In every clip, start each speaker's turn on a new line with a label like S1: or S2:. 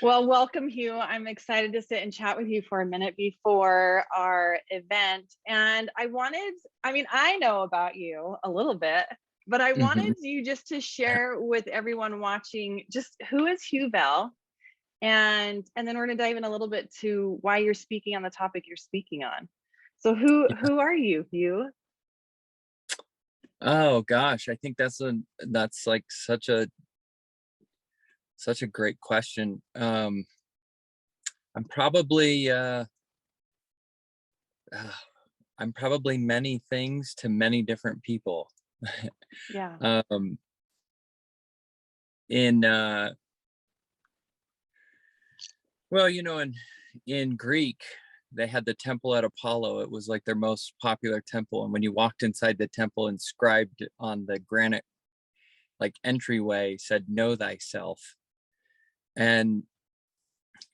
S1: Well, welcome, Hugh. I'm excited to sit and chat with you for a minute before our event. And I know about you a little bit, but I
S2: Mhm.
S1: wanted you just to share with everyone watching just who is Hugh Bell, and then we're going to dive in a little bit to why you're speaking on the topic you're speaking on. So
S2: Yeah.
S1: who are you, Hugh?
S2: Oh gosh, I think that's like such a great question. I'm probably uh, I'm probably many things to many different people.
S1: Yeah.
S2: um, in well, in Greek, they had the temple at Apollo. It was like their most popular temple, and when you walked inside the temple, inscribed on the granite like entryway said "Know thyself." And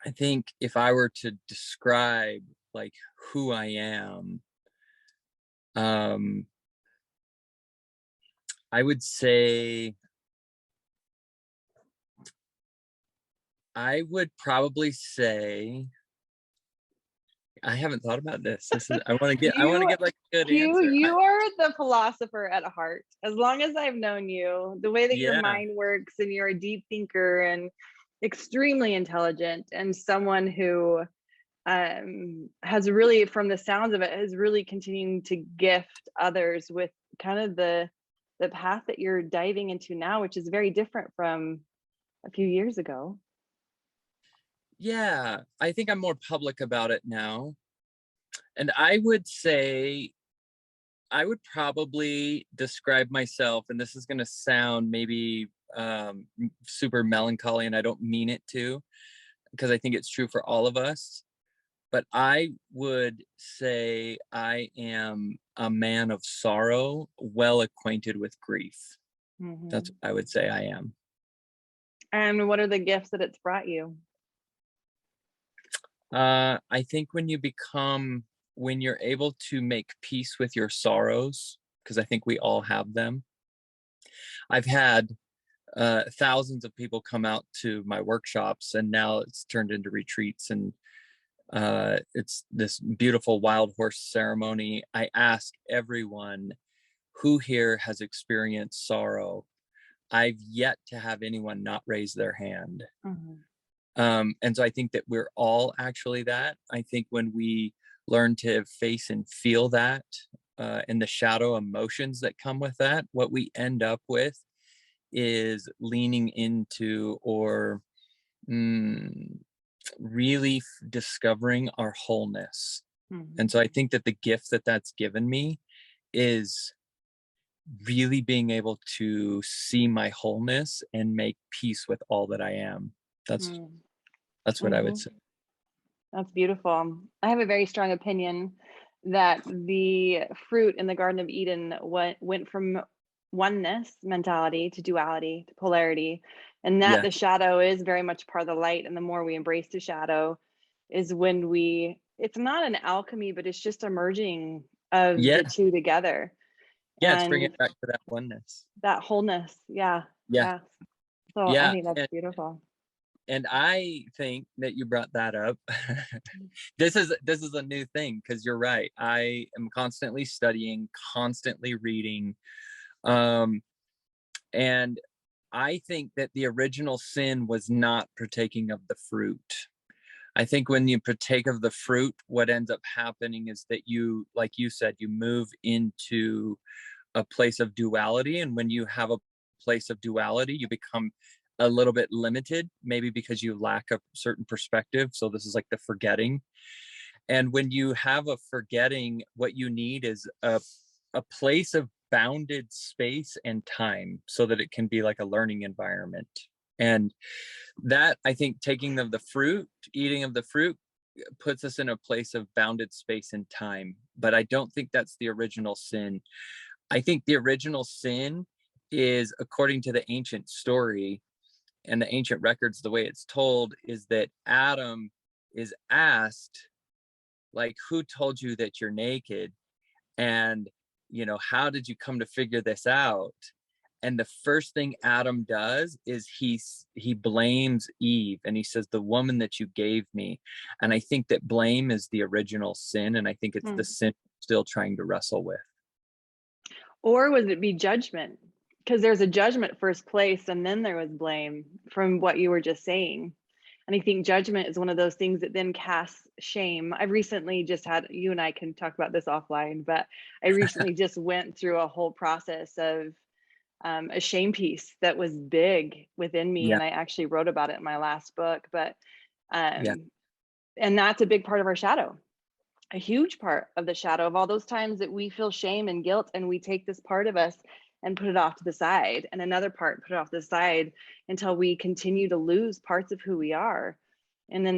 S2: I think if I were to describe like who I am, um, I would say I would probably say I haven't thought about this. This is I want to
S1: You
S2: get like a good
S1: Hugh,
S2: answer.
S1: you are the philosopher at heart. As long as I've known you, the way that your
S2: Yeah.
S1: mind works, and you're a deep thinker and extremely intelligent, and someone who has really, from the sounds of it, has really continuing to gift others with kind of the path that you're diving into now, which is very different from a few years ago.
S2: Yeah, I think I'm more public about it now. And I would say I would probably describe myself, and this is going to sound maybe super melancholy, and I don't mean it to, because I think it's true for all of us. But I would say I am a man of sorrow, well acquainted with grief. That's
S1: Hmm.
S2: what I would say I am.
S1: And what are the gifts that it's brought you?
S2: I think when you're able to make peace with your sorrows, because I think we all have them. I've had thousands of people come out to my workshops, and now it's turned into retreats, and it's this beautiful wild horse ceremony. I ask everyone who here has experienced sorrow. I've yet to have anyone not raise their hand.
S1: Hmm.
S2: And so I think that we're all actually that. I think when we learn to face and feel that, and the shadow emotions that come with that, what we end up with is leaning into or mm, really discovering our wholeness. And
S1: Hmm.
S2: so I think that the gift that that's given me is really being able to see my wholeness and make peace with all that I am. That's that's what I would
S1: Hmm.
S2: say.
S1: That's beautiful. I have a very strong opinion that the fruit in the Garden of Eden went from oneness mentality to duality to polarity, and that
S2: Yeah.
S1: the shadow is very much part of the light. And the more we embrace the shadow, is when it's not an alchemy, but it's just a merging of
S2: Yeah.
S1: the two together.
S2: Yeah, it's bringing
S1: And
S2: it back to that oneness.
S1: that wholeness. Yeah.
S2: Yeah.
S1: Yeah. So I
S2: Yeah.
S1: think that's beautiful.
S2: And I think that you brought that up. This is a new thing because you're right. I am constantly studying, constantly reading. Um, and I think that the original sin was not partaking of the fruit. I think when you partake of the fruit, what ends up happening is that you, like you said, you move into a place of duality. And when you have a place of duality, you become a little bit limited, maybe because you lack a certain perspective. So this is like the forgetting. And when you have a forgetting, what you need is a place of bounded space and time so that it can be like a learning environment. And that, I think, taking of the fruit, eating of the fruit, puts us in a place of bounded space and time. But I don't think that's the original sin. I think the original sin is, according to the ancient story and the ancient records, the way it's told is that Adam is asked, like, who told you that you're naked? And, how did you come to figure this out? And the first thing Adam does is he blames Eve, and he says, the woman that you gave me. And I think that blame is the original sin, and I think it's the sin we're still trying to wrestle with.
S1: Or would it be judgment? Because there's a judgment first place, and then there was blame from what you were just saying. And I think judgment is one of those things that then casts shame. I've recently just had, you and I can talk about this offline, but I recently just went through a whole process of a shame piece that was big within me.
S2: Yeah.
S1: And I actually wrote about it in my last book, but,
S2: Yeah.
S1: and that's a big part of our shadow, a huge part of the shadow of all those times that we feel shame and guilt, and we take this part of us and put it off to the side, and another part put it off to the side, until we continue to lose parts of who we are. And then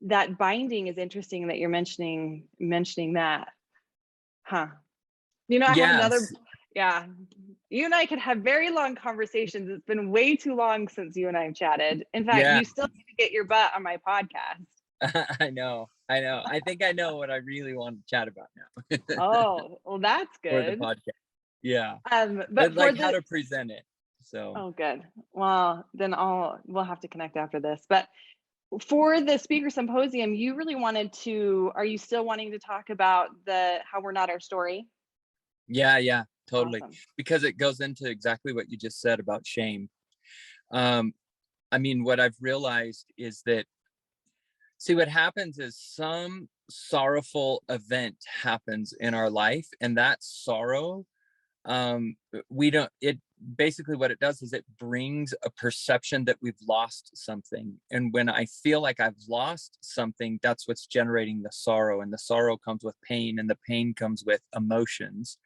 S1: that binding is interesting that you're mentioning that. Huh. You know, I have another,
S2: Yes.
S1: yeah. You and I could have very long conversations. It's been way too long since you and I have chatted. In fact,
S2: Yeah.
S1: you still need to get your butt on my podcast.
S2: I know. I think I know what I really want to chat about now.
S1: Oh, well, that's
S2: For the
S1: good.
S2: podcast. Yeah.
S1: But
S2: like how to present it. So.
S1: Oh, good. Well, then we'll have to connect after this. But for the Speaker Symposium, you really wanted to, are you still wanting to talk about how we're not our story?
S2: Yeah, totally.
S1: Awesome.
S2: Because it goes into exactly what you just said about shame. I mean, what I've realized is that, see, what happens is some sorrowful event happens in our life, and that sorrow, it basically what it does is it brings a perception that we've lost something. And when I feel like I've lost something, that's what's generating the sorrow, and the sorrow comes with pain, and the pain comes with emotions.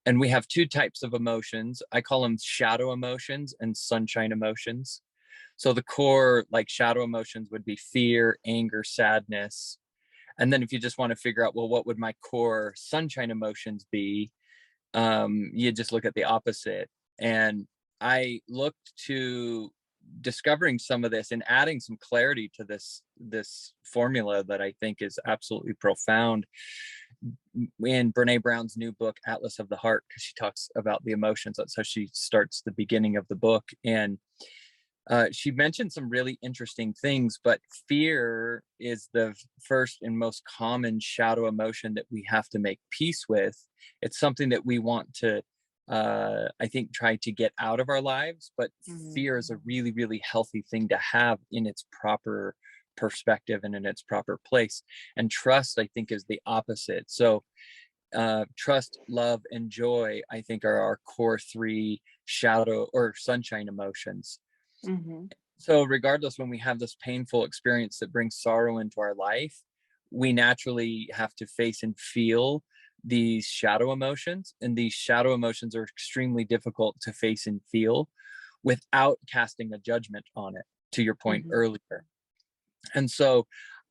S2: And we have two types of emotions. I call them shadow emotions and sunshine emotions. So the core, like, shadow emotions would be fear, anger, sadness. And then if you just want to figure out, well, what would my core sunshine emotions be? You just look at the opposite. And I looked to discovering some of this and adding some clarity to this formula that I think is absolutely profound in Brene Brown's new book, Atlas of the Heart, because she talks about the emotions. That's how she starts the beginning of the book. And she mentioned some really interesting things, but fear is the first and most common shadow emotion that we have to make peace with. It's something that we want to, I think, try to get out of our lives, but fear is a really, really healthy thing to have in its proper perspective and in its proper place. And trust, I think, is the opposite. So trust, love, and joy, I think, are our core three shadow or sunshine emotions. So regardless, when we have this painful experience that brings sorrow into our life, we naturally have to face and feel these shadow emotions. And these shadow emotions are extremely difficult to face and feel without casting a judgment on it, to your point earlier. And so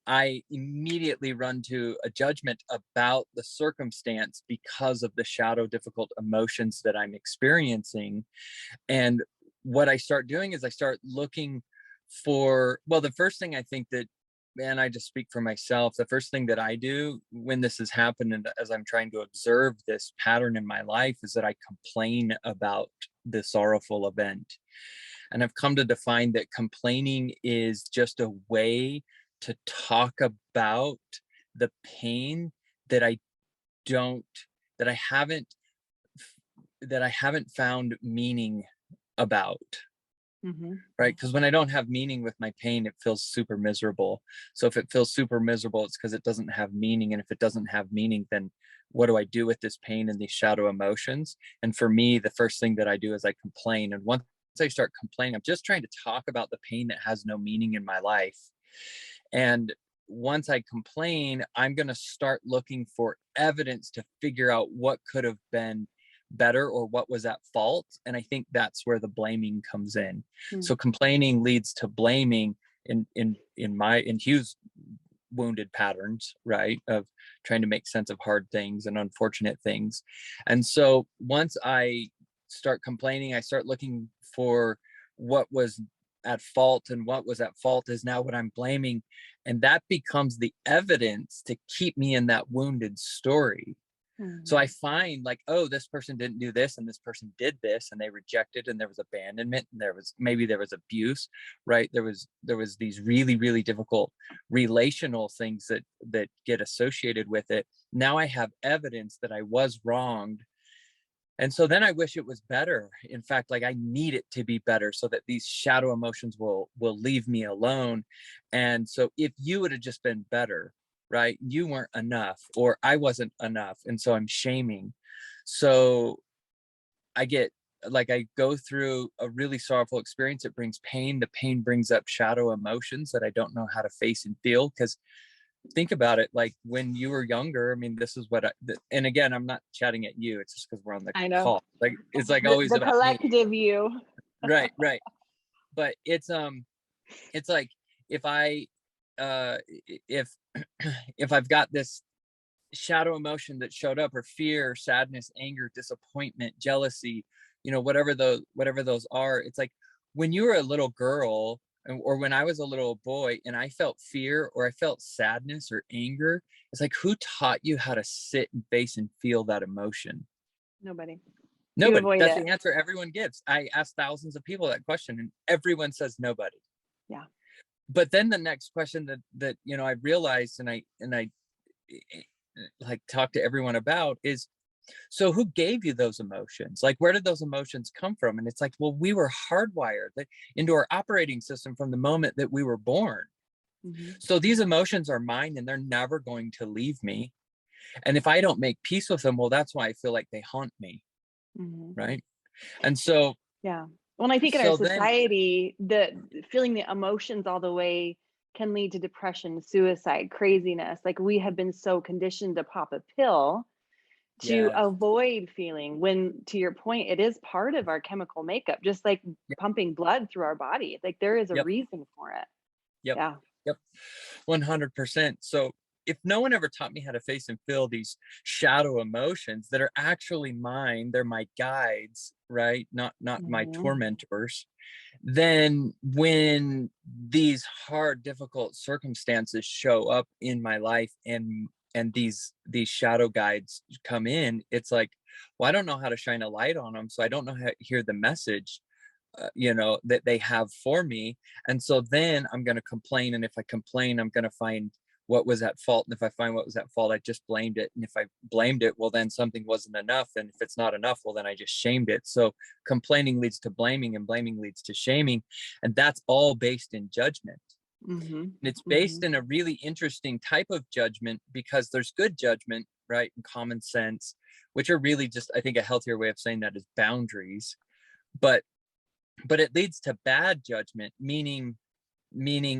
S2: I immediately run to a judgment about the circumstance because of the shadow difficult emotions that I'm experiencing. And what I start doing is I start looking for, well, the first thing I think that, and I just speak for myself, the first thing that I do when this has happened, and as I'm trying to observe this pattern in my life, is that I complain about the sorrowful event. And I've come to define that complaining is just a way to talk about the pain that I haven't found meaning about. Right? Because when I don't have meaning with my pain, it feels super miserable. So if it feels super miserable, it's because it doesn't have meaning. And if it doesn't have meaning, then what do I do with this pain and these shadow emotions? And for me, the first thing that I do is I complain. And once I start complaining, I'm just trying to talk about the pain that has no meaning in my life. And once I complain, I'm going to start looking for evidence to figure out what could have been better or what was at fault. And I think that's where the blaming comes in. So complaining leads to blaming in Hugh's wounded patterns, right, of trying to make sense of hard things and unfortunate things. And so once I start complaining, I start looking for what was at fault, and what was at fault is now what I'm blaming. And that becomes the evidence to keep me in that wounded story. So I
S1: Mhm.
S2: find like, oh, this person didn't do this and this person did this, and they rejected, and there was abandonment, and there was abuse, right? There was these really, really difficult relational things that get associated with it. Now I have evidence that I was wronged. And so then I wish it was better. In fact, like I need it to be better so that these shadow emotions will leave me alone. And so if you would have just been better, right? You weren't enough, or I wasn't enough. And so I'm shaming. So I get like I go through a really sorrowful experience. It brings pain. The pain brings up shadow emotions that I don't know how to face and feel. Because think about it, like when you were younger, I mean, this is what and again, I'm not chatting at you, it's just because we're on the
S1: I know.
S2: call, like it's like
S1: The
S2: always
S1: the
S2: about me.
S1: collective you.
S2: Right. But it's like if I uh if if I've got this shadow emotion that showed up, or fear, sadness, anger, disappointment, jealousy, whatever those are, it's like when you were a little girl, or when I was a little boy and I felt fear or I felt sadness or anger, it's like, who taught you how to sit and face and feel that emotion?
S1: Nobody. You
S2: Nobody.
S1: avoid
S2: That's
S1: it.
S2: the answer everyone gives. I asked thousands of people that question and everyone says nobody.
S1: Yeah.
S2: But then the next question that I realized, and I like talk to everyone about, is, so who gave you those emotions? Like, where did those emotions come from? And it's like, well, we were hardwired into our operating system from the moment that we were born.
S1: Mhm.
S2: So these emotions are mine and they're never going to leave me. And if I don't make peace with them, well, that's why I feel like they haunt me.
S1: Mhm.
S2: Right. And so,
S1: Yeah. Well, and I think in our
S2: so then,
S1: society, the feeling the emotions all the way can lead to depression, suicide, craziness. Like we have been so conditioned to pop a pill to
S2: yeah,
S1: avoid feeling, when to your point, it is part of our chemical makeup, just like
S2: yep,
S1: pumping blood through our body. Like there is a
S2: yep,
S1: reason for it.
S2: yep,
S1: Yeah.
S2: yep, 100%. So if no one ever taught me how to face and feel these shadow emotions that are actually mine, they're my guides, right? Not my
S1: Mhm.
S2: tormentors. Then when these hard, difficult circumstances show up in my life, and these shadow guides come in, it's like, well, I don't know how to shine a light on them, so I don't know how to hear the message, that they have for me. And so then I'm going to complain, and if I complain, I'm going to find what was at fault, and if I find what was at fault, I just blamed it, and if I blamed it, well, then something wasn't enough, and if it's not enough, well, then I just shamed it. So complaining leads to blaming, and blaming leads to shaming, and that's all based in judgment.
S1: Mhm.
S2: And it's based
S1: Mhm.
S2: in a really interesting type of judgment, because there's good judgment, right, and common sense, which are really just, I think, a healthier way of saying that is boundaries. But but it leads to bad judgment, meaning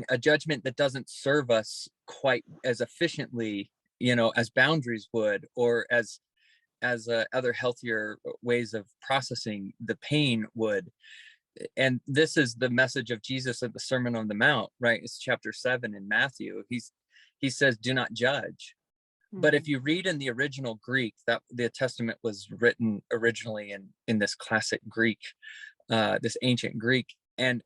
S2: a judgment that doesn't serve us quite as efficiently, as boundaries would, or as other healthier ways of processing the pain would. And this is the message of Jesus at the Sermon on the Mount, right? It's chapter 7 in Matthew. He says, do not judge. But if
S1: Mhm.
S2: you read in the original Greek, that the Testament was written originally in this classic Greek, this ancient Greek. And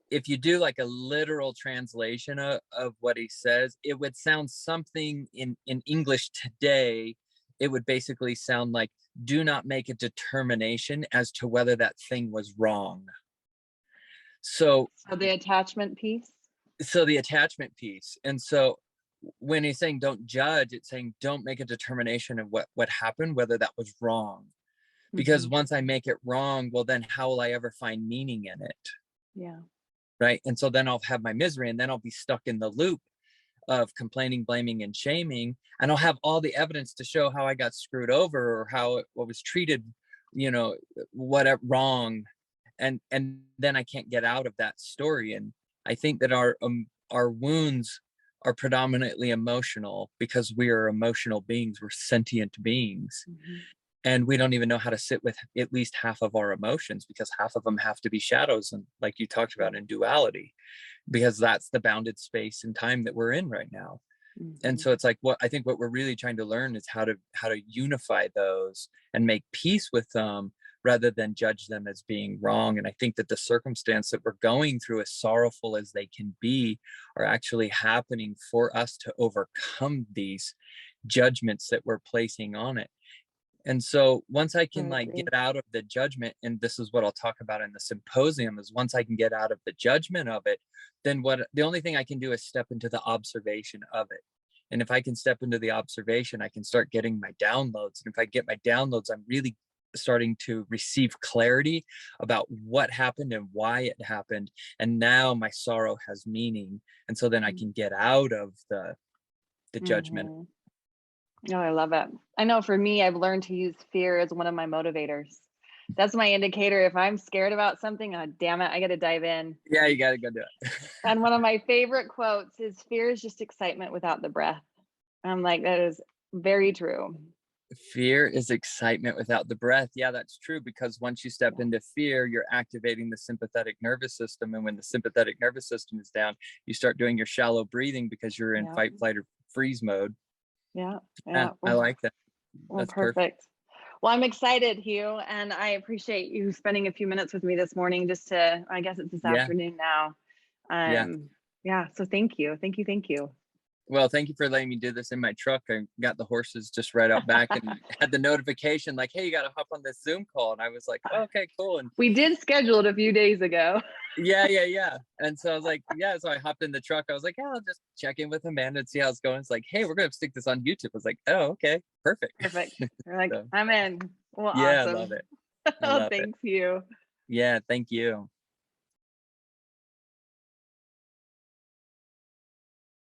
S2: if you do like a literal translation of what he says, it would sound something in English today. It would basically sound like, do not make a determination as to whether that thing was wrong. So,
S1: So the attachment piece.
S2: so the attachment piece. And so when he's saying don't judge, it's saying don't make a determination of what happened, whether that was wrong. Because
S1: Mhm.
S2: once I make it wrong, well, then how will I ever find meaning in it?
S1: Yeah.
S2: Right. And so then I'll have my misery, and then I'll be stuck in the loop of complaining, blaming, and shaming. And I'll have all the evidence to show how I got screwed over, or how what was treated, you know, whatever wrong. And then I can't get out of that story. And I think that our wounds are predominantly emotional, because we are emotional beings. We're sentient beings.
S1: Mhm.
S2: And we don't even know how to sit with at least half of our emotions, because half of them have to be shadows, and like you talked about, in duality, because that's the bounded space and time that we're in right now. And
S1: Mhm.
S2: so it's like, what I think what we're really trying to learn is how to unify those and make peace with them, rather than judge them as being wrong. And I think that the circumstance that we're going through, as sorrowful as they can be, are actually happening for us to overcome these judgments that we're placing on it. And so once I
S1: I
S2: can like
S1: agree.
S2: get out of the judgment, and this is what I'll talk about in the symposium, is once I can get out of the judgment of it, then the only thing I can do is step into the observation of it. And if I can step into the observation, I can start getting my downloads. And if I get my downloads, I'm really starting to receive clarity about what happened and why it happened. And now my sorrow has meaning. And so then I can get out of the judgment.
S1: Mm-hmm. Oh, I love it. I know for me, I've learned to use fear as one of my motivators. That's my indicator. If I'm scared about something, oh, damn it, I got to dive in.
S2: Yeah, you got to go do it.
S1: And one of my favorite quotes is fear is just excitement without the breath. I'm like, that is very true.
S2: Fear is excitement without the breath. Yeah, that's true, because once you step
S1: Yeah.
S2: into fear, you're activating the sympathetic nervous system. And when the sympathetic nervous system is down, you start doing your shallow breathing because you're in
S1: Yeah.
S2: fight, flight, or freeze mode.
S1: Yeah.
S2: Yeah,
S1: Yeah.
S2: I
S1: Well,
S2: like that.
S1: well,
S2: That's perfect.
S1: perfect. Well, I'm excited, Hugh, and I appreciate you spending a few minutes with me this morning just to, I guess it's this
S2: Yeah,
S1: afternoon now.
S2: yeah.
S1: Yeah, so thank you. Thank you. Thank you.
S2: Well, thank you for letting me do this in my truck. I got the horses just right out back and had the notification like, hey, you got to hop on this Zoom call. And I was like, oh, okay, cool. And
S1: We did schedule it a few days ago.
S2: yeah. And so I was like, yeah. So I hopped in the truck. I was like, yeah, I'll just check in with Amanda and see how it's going. It's like, hey, we're going to stick this on YouTube. I was like, oh, okay, perfect.
S1: Perfect. You're like,
S2: So
S1: I'm in. Well,
S2: yeah, I love
S1: awesome.
S2: it. I love it.
S1: Thanks, Hugh.
S2: Yeah, thank you.